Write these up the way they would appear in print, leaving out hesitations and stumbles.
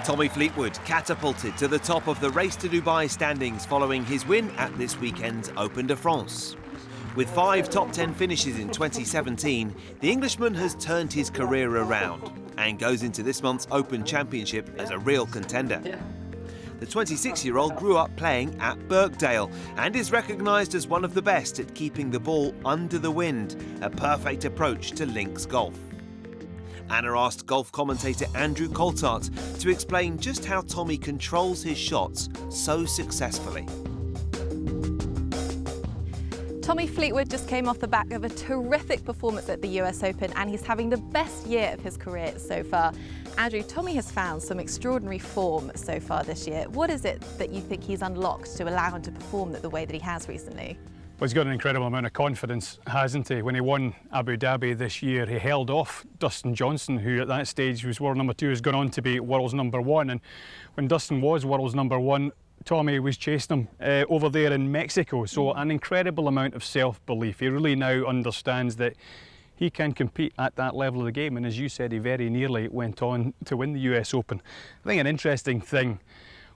Tommy Fleetwood catapulted to the top of the Race to Dubai standings following his win at this weekend's Open de France. With 5 top 10 finishes in 2017, the Englishman has turned his career around and goes into this month's Open Championship as a real contender. The 26-year-old grew up playing at Birkdale and is recognised as one of the best at keeping the ball under the wind, a perfect approach to links golf. Anna asked golf commentator Andrew Coltart to explain just how Tommy controls his shots so successfully. Tommy Fleetwood just came off the back of a terrific performance at the US Open and he's having the best year of his career so far. Andrew, Tommy has found some extraordinary form so far this year. What is it that you think he's unlocked to allow him to perform the way that he has recently? Well, he's got an incredible amount of confidence, hasn't he? When he won Abu Dhabi this year, he held off Dustin Johnson, who at that stage was world number 2, has gone on to be world's number 1. And when Dustin was world's number 1, Tommy was chasing him over there in Mexico. So an incredible amount of self-belief. He really now understands that he can compete at that level of the game. And as you said, he very nearly went on to win the US Open. I think an interesting thing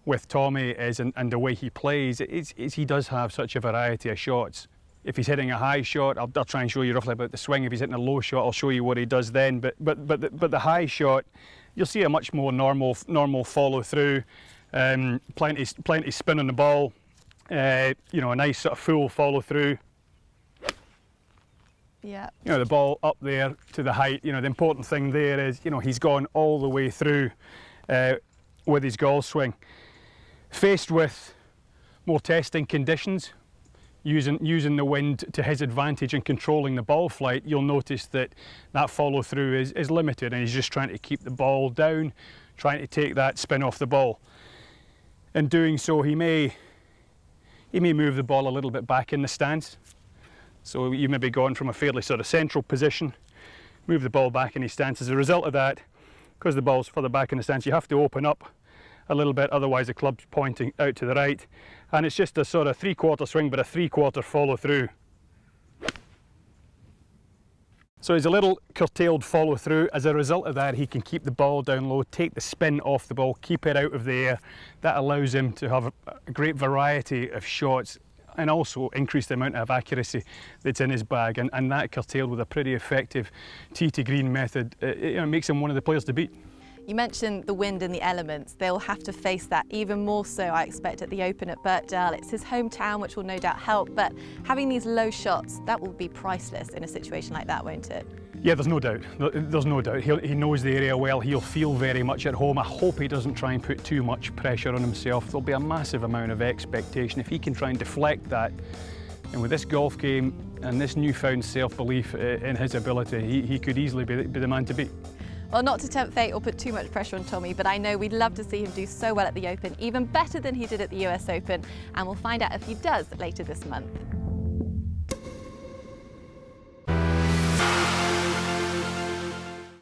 with Tommy is, and the way he plays, is he does have such a variety of shots. If he's hitting a high shot, I'll try and show you roughly about the swing. If he's hitting a low shot, I'll show you what he does then. But the high shot, you'll see a much more normal follow through, plenty spin on the ball, you know, a nice sort of full follow through. Yeah. You know, the ball up there to the height. You know, the important thing there is, you know, he's gone all the way through with his golf swing. Faced with more testing conditions, using the wind to his advantage and controlling the ball flight, you'll notice that follow through is limited, and he's just trying to keep the ball down, trying to take that spin off the ball. In doing so, he may move the ball a little bit back in the stance. So you may be going from a fairly sort of central position, move the ball back in his stance. As a result of that, because the ball's further back in the stance, you have to open up a little bit, otherwise the club's pointing out to the right. And it's just a sort of 3/4 swing, but a 3/4 follow through. So he's a little curtailed follow through. As a result of that, he can keep the ball down low, take the spin off the ball, keep it out of the air. That allows him to have a great variety of shots and also increase the amount of accuracy that's in his bag. And that curtailed with a pretty effective tee to green method, it makes him one of the players to beat. You mentioned the wind and the elements. They'll have to face that even more so, I expect, at the Open at Birkdale. It's his hometown, which will no doubt help, but having these low shots, that will be priceless in a situation like that, won't it? Yeah, there's no doubt. There's no doubt. He knows the area well. He'll feel very much at home. I hope he doesn't try and put too much pressure on himself. There'll be a massive amount of expectation. If he can try and deflect that, and with this golf game and this newfound self-belief in his ability, he could easily be the man to beat. Well, not to tempt fate or put too much pressure on Tommy, but I know we'd love to see him do so well at the Open, even better than he did at the US Open, and we'll find out if he does later this month.